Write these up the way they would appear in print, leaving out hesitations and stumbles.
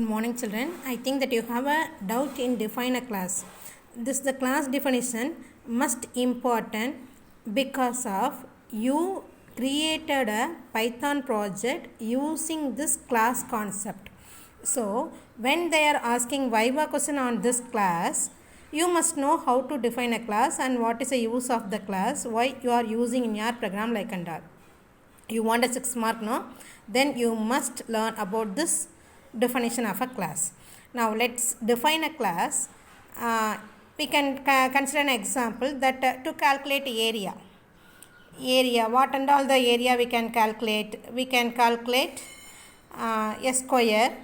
Good morning, children. I think that you have a doubt in define a class. The class definition must important because of you created a Python project using this class concept. So when they are asking Viva question on this class, you must know how to define a class and what is the use of the class, why you are using in your program like and all. You want a 6 mark, no? Then you must learn about this definition of a class. Now let's define a class. We can consider an example that to calculate area, what and all the area we can calculate. We can calculate a square,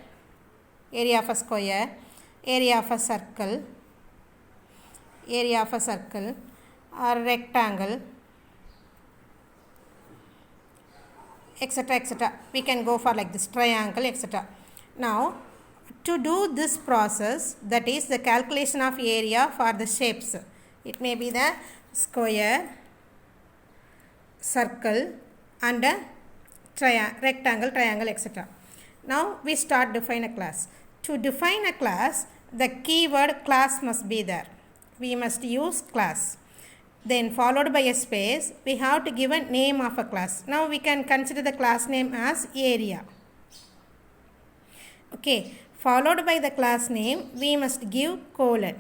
area of a square, area of a circle, or rectangle, etc. etc. We can go for like this triangle, etc. Now to do this process, that is the calculation of area for the shapes, it may be the square, circle and a rectangle, triangle, etc. Now we start define a class. To define a class, the keyword class must be there. We must use class. Then followed by a space, we have to give a name of a class. Now we can consider the class name as area. Okay, followed by the class name, we must give colon.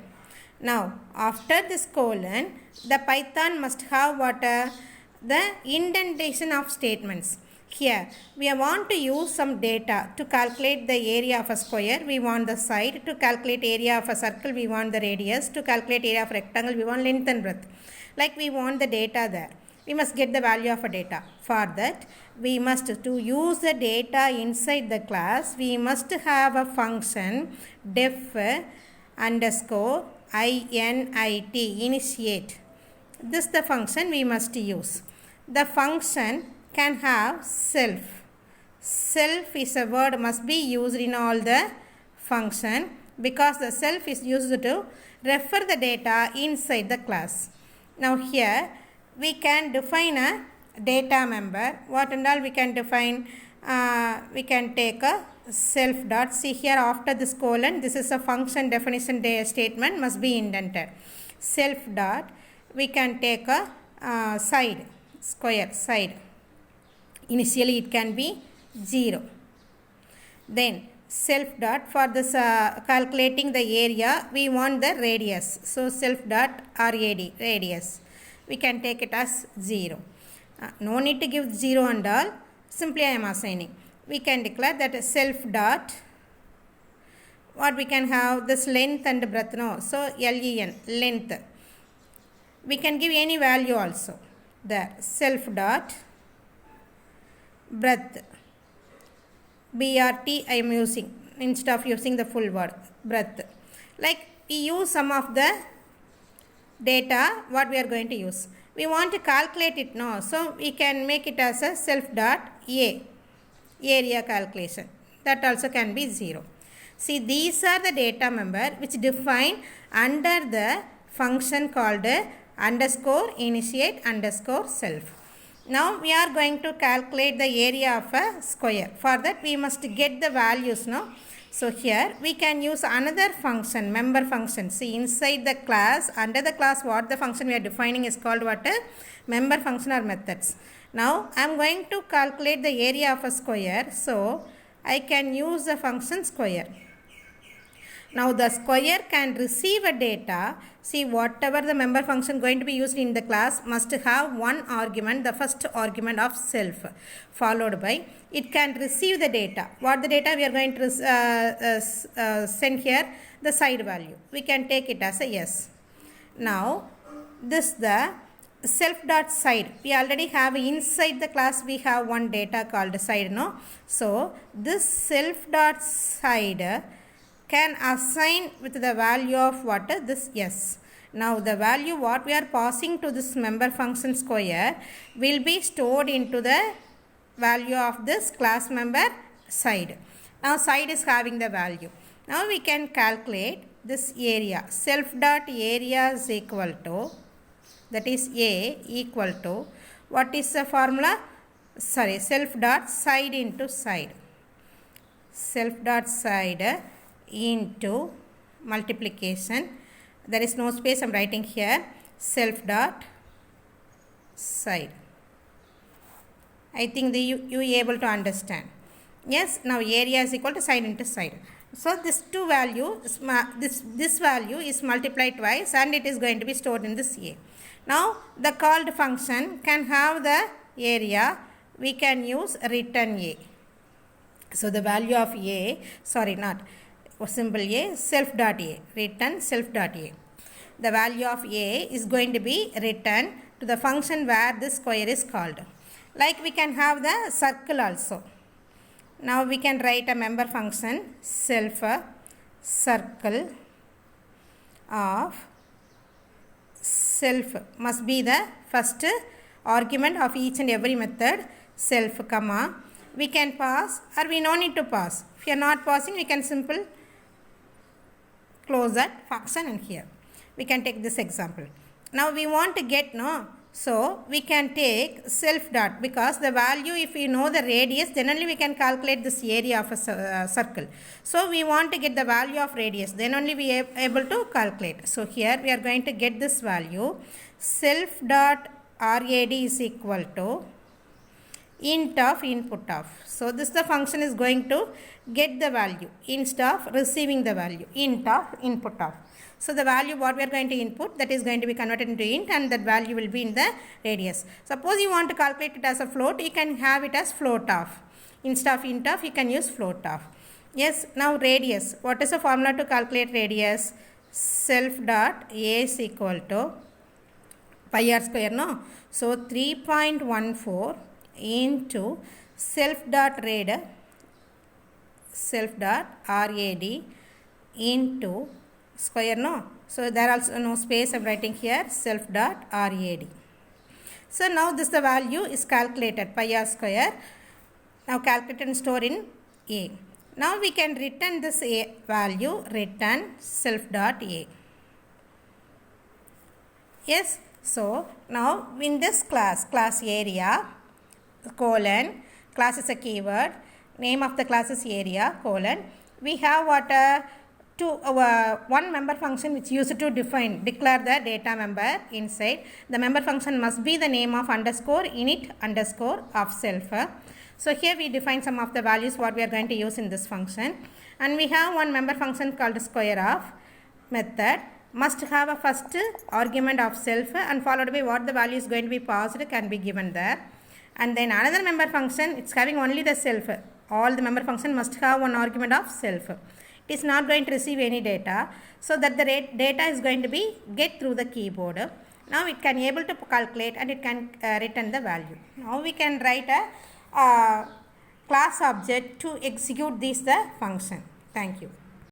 Now after this colon, the Python must have what? The indentation of statements. Here we want to use some data to calculate the area of a square. We want the side. To calculate area of a circle, we want the radius. To calculate area of rectangle, we want length and breadth. Like we want the data there. We must get the value of a data. For that, we must, to use the data inside the class, we must have a function def underscore init, initiate. This is the function we must use. The function can have self. Self is a word must be used in all the function because the self is used to refer the data inside the class. Now here we can define a data member. What and all we can define? We can take a self dot. See here after this colon, this is a function definition statement must be indented. Self dot, we can take a side, square, side. Initially it can be 0. Then self dot, for this calculating the area, we want the radius. So self dot rad, radius. We can take it as 0. No need to give 0 and all. Simply I am assigning. We can declare that self dot, what we can have, this length and breadth, no. So len, length. We can give any value also. There, self dot breadth, BRT I am using instead of using the full word, breadth. Like we use some of the data what we are going to use. We want to calculate it now, so we can make it as a self dot a, area calculation. That also can be 0. See, these are the data member which define under the function called underscore initiate underscore self. Now we are going to calculate the area of a square. For that we must get the values now. So here we can use another function, member function. See, inside the class, under the class, what the function we are defining is called what? Member function or methods. Now I am going to calculate the area of a square. So I can use the function square. Now the square can receive a data. See, whatever the member function going to be used in the class must have one argument, the first argument of self, followed by it can receive the data. What the data we are going to send here? The side value. We can take it as a yes. Now this the self dot side. We already have inside the class we have one data called side, no? So this self dot side can assign with the value of what? This yes. Now the value what we are passing to this member function square will be stored into the value of this class member side. Now side is having the value. Now we can calculate this area. Self dot area is equal to, that is A equal to, what is the formula? Self dot side into side. self dot side into multiplication. There is no space, I'm writing here self dot side. I think you able to understand. Yes, now area is equal to side into side. So this two value, this value is multiplied twice and it is going to be stored in this A. Now the called function can have the area, we can use return A. So the value of A, sorry not symbol A, self dot A, return self dot A. The value of A is going to be returned to the function where this square is called. Like we can have the circle also. Now we can write a member function self circle of self must be the first argument of each and every method self comma. We can pass or we no need to pass. If you are not passing, we can simple close that function and here. We can take this example. Now we want to get so we can take self dot because the value, if we know the radius, then only we can calculate this area of a circle. So we want to get the value of radius, then only we are able to calculate. So here we are going to get this value self dot RAD is equal to int of input of. So this the function is going to get the value instead of receiving the value int of input of. So the value what we are going to input, that is going to be converted into int and that value will be in the radius. Suppose you want to calculate it as a float, you can have it as float of. Instead of int of, you can use float of. Yes, now radius. What is the formula to calculate radius? Self dot A is equal to pi r square, no? So 3.14 into self dot rad into square, no? So there also no space, I'm writing here self dot RAD. So now this the value is calculated pi r square. Now calculate and store in A. Now we can return this A value, return self dot A. Yes, so now in this class area colon, class is a keyword, name of the class is area colon, we have what one member function which used to declare the data member inside. The member function must be the name of underscore init underscore of self. So here we define some of the values what we are going to use in this function, and we have one member function called square of method must have a first argument of self and followed by what the value is going to be passed can be given there. And then another member function, it's having only the self. All the member function must have one argument of self. It is not going to receive any data, so that the data is going to be get through the keyboard. Now it can able to calculate and it can return the value. Now we can write a class object to execute this the function. Thank you.